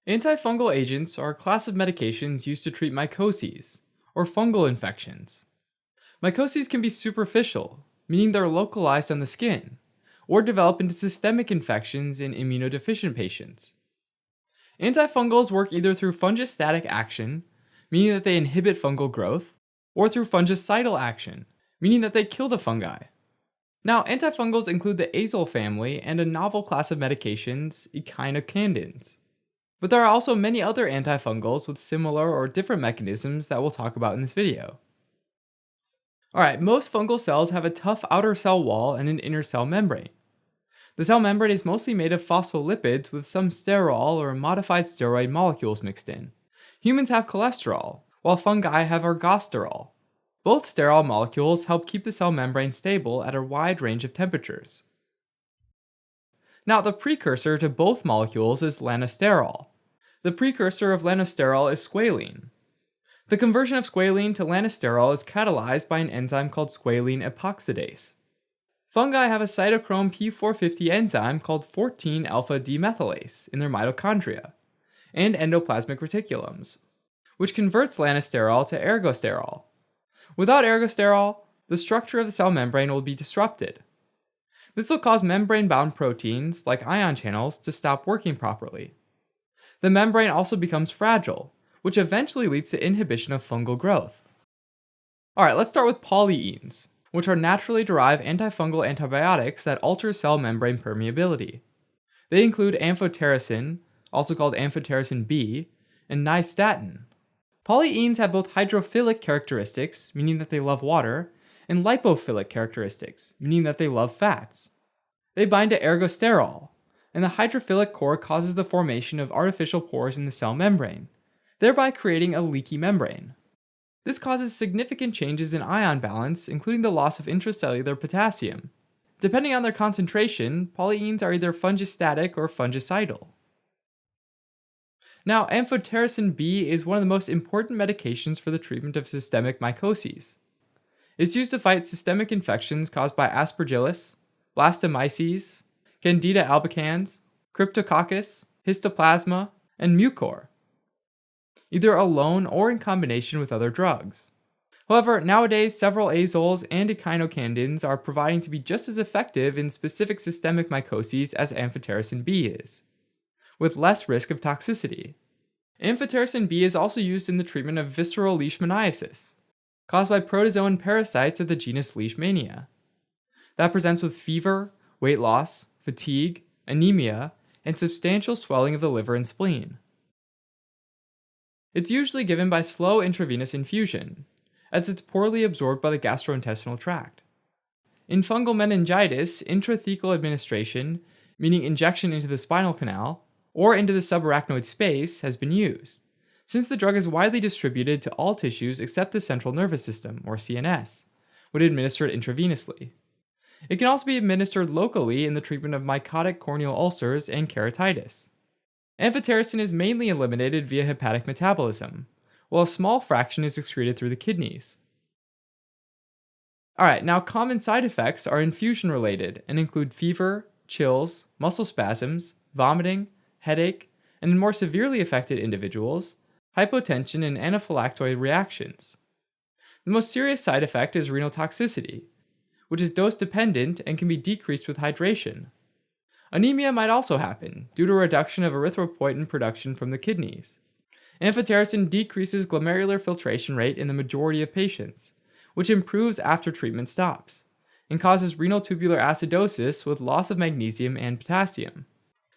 Antifungal agents are a class of medications used to treat mycoses, or fungal infections. Mycoses can be superficial, meaning they're localized on the skin, or develop into systemic infections in immunodeficient patients. Antifungals work either through fungostatic action, meaning that they inhibit fungal growth, or through fungicidal action, meaning that they kill the fungi. Now, antifungals include the azole family and a novel class of medications, echinocandins. But there are also many other antifungals with similar or different mechanisms that we'll talk about in this video. Alright, most fungal cells have a tough outer cell wall and an inner cell membrane. The cell membrane is mostly made of phospholipids with some sterol or modified steroid molecules mixed in. Humans have cholesterol, while fungi have ergosterol. Both sterol molecules help keep the cell membrane stable at a wide range of temperatures. Now, the precursor to both molecules is lanosterol. The precursor of lanosterol is squalene. The conversion of squalene to lanosterol is catalyzed by an enzyme called squalene epoxidase. Fungi have a cytochrome P450 enzyme called 14-alpha demethylase in their mitochondria and endoplasmic reticulums, which converts lanosterol to ergosterol. Without ergosterol, the structure of the cell membrane will be disrupted. This will cause membrane-bound proteins, like ion channels, to stop working properly. The membrane also becomes fragile, which eventually leads to inhibition of fungal growth. Alright, let's start with polyenes, which are naturally derived antifungal antibiotics that alter cell membrane permeability. They include amphotericin, also called amphotericin B, and nystatin. Polyenes have both hydrophilic characteristics, meaning that they love water, and lipophilic characteristics, meaning that they love fats. They bind to ergosterol, and the hydrophilic core causes the formation of artificial pores in the cell membrane, thereby creating a leaky membrane. This causes significant changes in ion balance, including the loss of intracellular potassium. Depending on their concentration, polyenes are either fungistatic or fungicidal. Now, amphotericin B is one of the most important medications for the treatment of systemic mycoses. It's used to fight systemic infections caused by Aspergillus, Blastomyces, Candida albicans, Cryptococcus, Histoplasma, and Mucor, either alone or in combination with other drugs. However, nowadays several azoles and echinocandins are proving to be just as effective in specific systemic mycoses as amphotericin B is, with less risk of toxicity. Amphotericin B is also used in the treatment of visceral leishmaniasis, caused by protozoan parasites of the genus Leishmania, that presents with fever, weight loss, fatigue, anemia, and substantial swelling of the liver and spleen. It's usually given by slow intravenous infusion, as it's poorly absorbed by the gastrointestinal tract. In fungal meningitis, intrathecal administration, meaning injection into the spinal canal, or into the subarachnoid space, has been used, since the drug is widely distributed to all tissues except the central nervous system, or CNS, when administered intravenously. It can also be administered locally in the treatment of mycotic corneal ulcers and keratitis. Amphotericin is mainly eliminated via hepatic metabolism, while a small fraction is excreted through the kidneys. Alright, now common side effects are infusion related and include fever, chills, muscle spasms, vomiting, headache, and in more severely affected individuals, hypotension and anaphylactoid reactions. The most serious side effect is renal toxicity, which is dose dependent and can be decreased with hydration. Anemia might also happen due to a reduction of erythropoietin production from the kidneys. Amphotericin decreases glomerular filtration rate in the majority of patients, which improves after treatment stops, and causes renal tubular acidosis with loss of magnesium and potassium.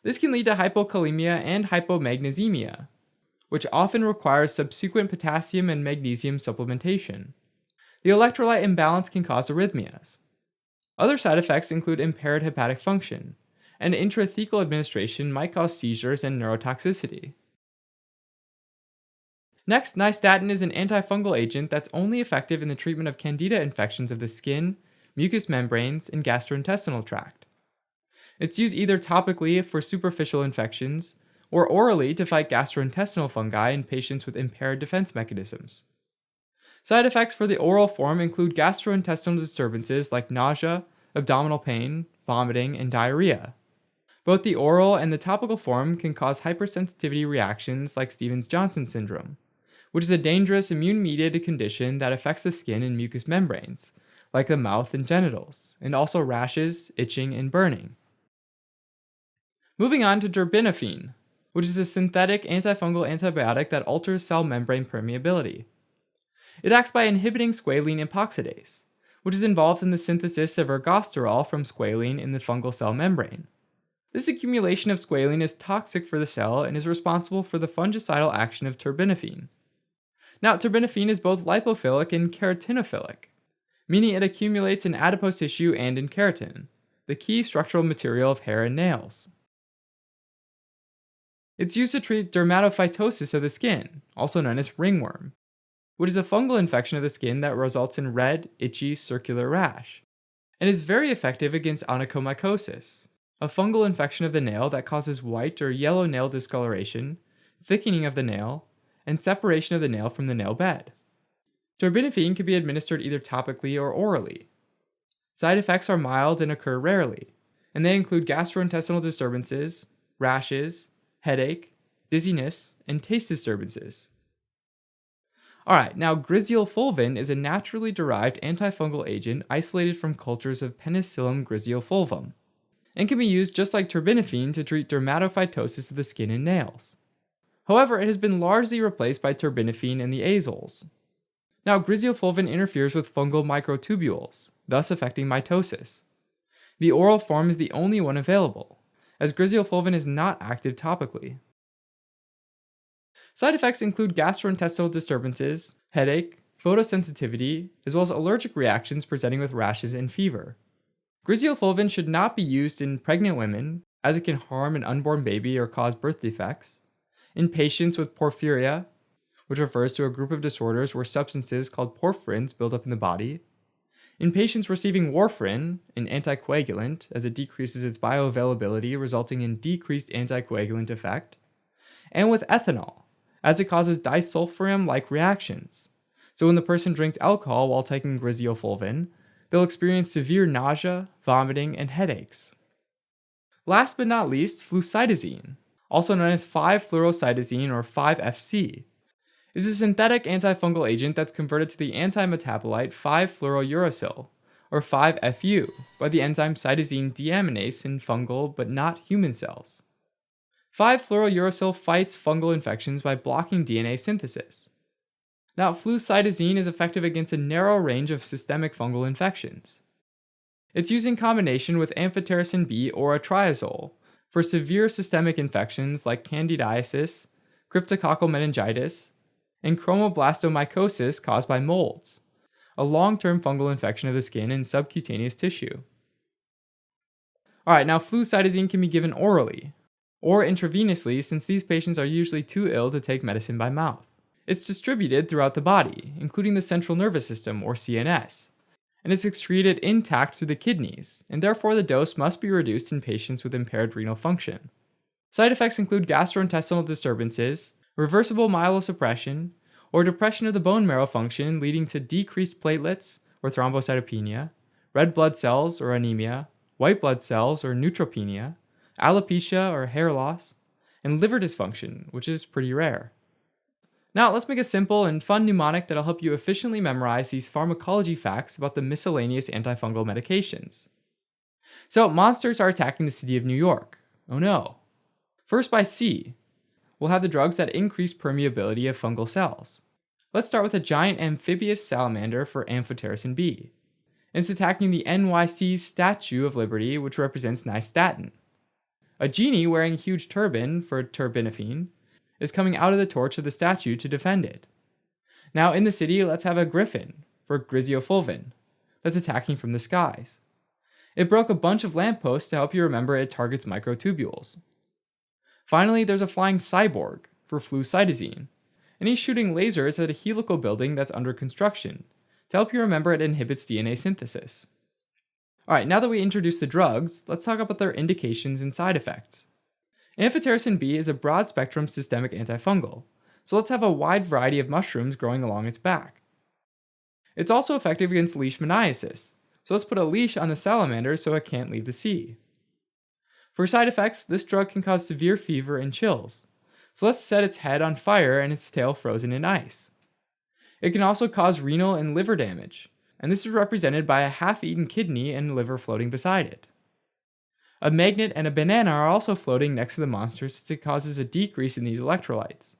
This can lead to hypokalemia and hypomagnesemia, which often requires subsequent potassium and magnesium supplementation. The electrolyte imbalance can cause arrhythmias. Other side effects include impaired hepatic function, and intrathecal administration might cause seizures and neurotoxicity. Next, nystatin is an antifungal agent that's only effective in the treatment of candida infections of the skin, mucous membranes, and gastrointestinal tract. It's used either topically for superficial infections or orally to fight gastrointestinal fungi in patients with impaired defense mechanisms. Side effects for the oral form include gastrointestinal disturbances like nausea, abdominal pain, vomiting, and diarrhea. Both the oral and the topical form can cause hypersensitivity reactions like Stevens-Johnson syndrome, which is a dangerous immune-mediated condition that affects the skin and mucous membranes, like the mouth and genitals, and also rashes, itching, and burning. Moving on to terbinafine, which is a synthetic antifungal antibiotic that alters cell membrane permeability. It acts by inhibiting squalene epoxidase, which is involved in the synthesis of ergosterol from squalene in the fungal cell membrane. This accumulation of squalene is toxic for the cell and is responsible for the fungicidal action of terbinafine. Now, terbinafine is both lipophilic and keratinophilic, meaning it accumulates in adipose tissue and in keratin, the key structural material of hair and nails. It's used to treat dermatophytosis of the skin, also known as ringworm, which is a fungal infection of the skin that results in red, itchy, circular rash, and is very effective against onychomycosis, a fungal infection of the nail that causes white or yellow nail discoloration, thickening of the nail, and separation of the nail from the nail bed. Terbinafine can be administered either topically or orally. Side effects are mild and occur rarely, and they include gastrointestinal disturbances, rashes, headache, dizziness, and taste disturbances. Alright, now griseofulvin is a naturally derived antifungal agent isolated from cultures of Penicillium griseofulvum, and can be used just like terbinafine to treat dermatophytosis of the skin and nails. However, it has been largely replaced by terbinafine and the azoles. Now, griseofulvin interferes with fungal microtubules, thus affecting mitosis. The oral form is the only one available, as griseofulvin is not active topically. Side effects include gastrointestinal disturbances, headache, photosensitivity, as well as allergic reactions presenting with rashes and fever. Griseofulvin should not be used in pregnant women, as it can harm an unborn baby or cause birth defects, in patients with porphyria, which refers to a group of disorders where substances called porphyrins build up in the body, in patients receiving warfarin, an anticoagulant, as it decreases its bioavailability, resulting in decreased anticoagulant effect, and with ethanol, as it causes disulfiram-like reactions. So when the person drinks alcohol while taking griseofulvin, they'll experience severe nausea, vomiting, and headaches. Last but not least, flucytosine, also known as 5-fluorocytosine or 5-FC, is a synthetic antifungal agent that's converted to the antimetabolite 5-fluorouracil, or 5-FU, by the enzyme cytosine deaminase in fungal but not human cells. 5-fluorouracil fights fungal infections by blocking DNA synthesis. Now, flucytosine is effective against a narrow range of systemic fungal infections. It's used in combination with amphotericin B or triazole for severe systemic infections like candidiasis, cryptococcal meningitis, and chromoblastomycosis caused by molds, a long-term fungal infection of the skin and subcutaneous tissue. Alright, now flucytosine can be given orally, or intravenously since these patients are usually too ill to take medicine by mouth. It's distributed throughout the body, including the central nervous system, or CNS, and it's excreted intact through the kidneys, and therefore the dose must be reduced in patients with impaired renal function. Side effects include gastrointestinal disturbances, reversible myelosuppression, or depression of the bone marrow function leading to decreased platelets or thrombocytopenia, red blood cells or anemia, white blood cells or neutropenia, alopecia or hair loss, and liver dysfunction, which is pretty rare. Now let's make a simple and fun mnemonic that'll help you efficiently memorize these pharmacology facts about the miscellaneous antifungal medications. So monsters are attacking the city of New York. Oh no. First by C, we'll have the drugs that increase permeability of fungal cells. Let's start with a giant amphibious salamander for amphotericin B. It's attacking the NYC Statue of Liberty, which represents nystatin. A genie wearing a huge turban for terbinafine is coming out of the torch of the statue to defend it. Now in the city, let's have a griffin for griseofulvin that's attacking from the skies. It broke a bunch of lampposts to help you remember it targets microtubules. Finally, there's a flying cyborg for flucytosine, and he's shooting lasers at a helical building that's under construction to help you remember it inhibits DNA synthesis. Alright, now that we introduced the drugs, let's talk about their indications and side effects. Amphotericin B is a broad-spectrum systemic antifungal, so let's have a wide variety of mushrooms growing along its back. It's also effective against leishmaniasis, so let's put a leash on the salamander so it can't leave the sea. For side effects, this drug can cause severe fever and chills. So let's set its head on fire and its tail frozen in ice. It can also cause renal and liver damage, and this is represented by a half-eaten kidney and liver floating beside it. A magnet and a banana are also floating next to the monster since it causes a decrease in these electrolytes.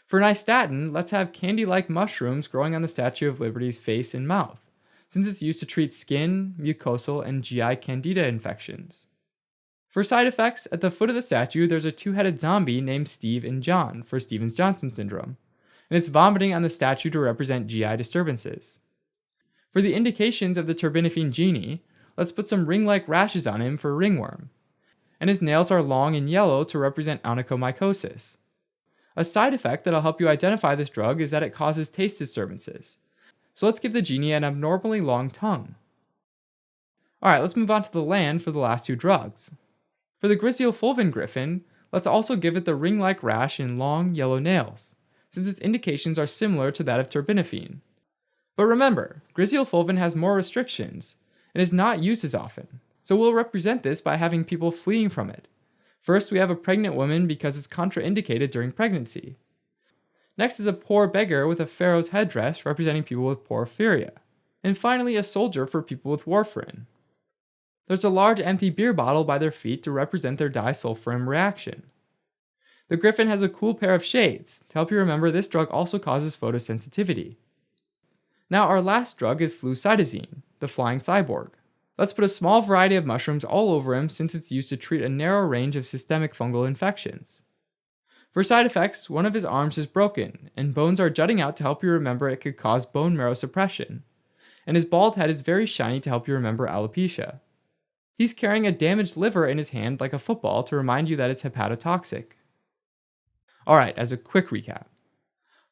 For nystatin, let's have candy-like mushrooms growing on the Statue of Liberty's face and mouth, since it's used to treat skin, mucosal, and GI candida infections. For side effects, at the foot of the statue, there's a two-headed zombie named Steve and John for Stevens-Johnson syndrome, and it's vomiting on the statue to represent GI disturbances. For the indications of the terbinafine genie, let's put some ring-like rashes on him for ringworm, and his nails are long and yellow to represent onychomycosis. A side effect that'll help you identify this drug is that it causes taste disturbances, so let's give the genie an abnormally long tongue. Alright, let's move on to the land for the last two drugs. For the griseofulvin griffin, let's also give it the ring-like rash and long, yellow nails, since its indications are similar to that of terbinafine. But remember, griseofulvin has more restrictions, and is not used as often, so we'll represent this by having people fleeing from it. First, we have a pregnant woman because it's contraindicated during pregnancy. Next is a poor beggar with a pharaoh's headdress representing people with porphyria. And finally, a soldier for people with warfarin. There's a large empty beer bottle by their feet to represent their disulfiram reaction. The griffin has a cool pair of shades to help you remember this drug also causes photosensitivity. Now our last drug is flucytosine, the flying cyborg. Let's put a small variety of mushrooms all over him since it's used to treat a narrow range of systemic fungal infections. For side effects, one of his arms is broken, and bones are jutting out to help you remember it could cause bone marrow suppression, and his bald head is very shiny to help you remember alopecia. He's carrying a damaged liver in his hand like a football to remind you that it's hepatotoxic. Alright, as a quick recap.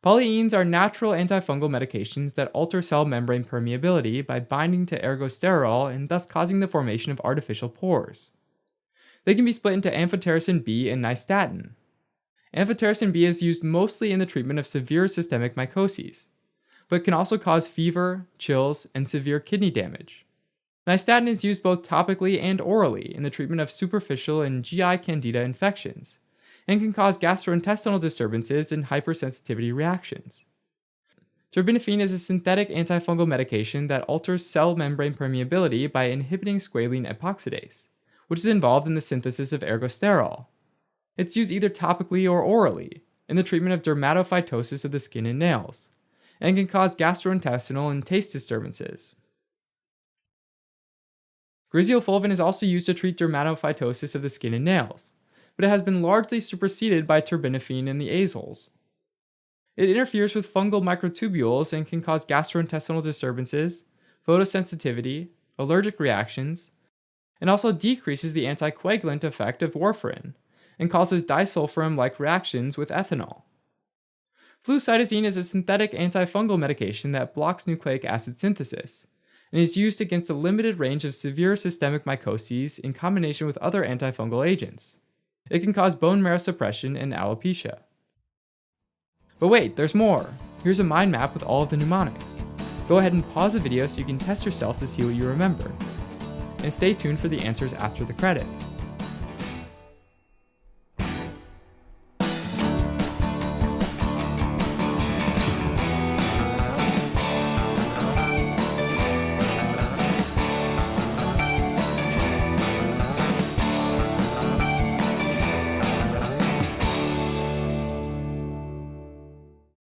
Polyenes are natural antifungal medications that alter cell membrane permeability by binding to ergosterol and thus causing the formation of artificial pores. They can be split into amphotericin B and nystatin. Amphotericin B is used mostly in the treatment of severe systemic mycoses, but can also cause fever, chills, and severe kidney damage. Nystatin is used both topically and orally in the treatment of superficial and GI candida infections, and can cause gastrointestinal disturbances and hypersensitivity reactions. Terbinafine is a synthetic antifungal medication that alters cell membrane permeability by inhibiting squalene epoxidase, which is involved in the synthesis of ergosterol. It's used either topically or orally in the treatment of dermatophytosis of the skin and nails, and can cause gastrointestinal and taste disturbances. Griseofulvin is also used to treat dermatophytosis of the skin and nails, but it has been largely superseded by terbinafine and the azoles. It interferes with fungal microtubules and can cause gastrointestinal disturbances, photosensitivity, allergic reactions, and also decreases the anticoagulant effect of warfarin, and causes disulfiram-like reactions with ethanol. Flucytosine is a synthetic antifungal medication that blocks nucleic acid synthesis, and is used against a limited range of severe systemic mycoses in combination with other antifungal agents. It can cause bone marrow suppression and alopecia. But wait, there's more! Here's a mind map with all of the mnemonics. Go ahead and pause the video so you can test yourself to see what you remember. And stay tuned for the answers after the credits.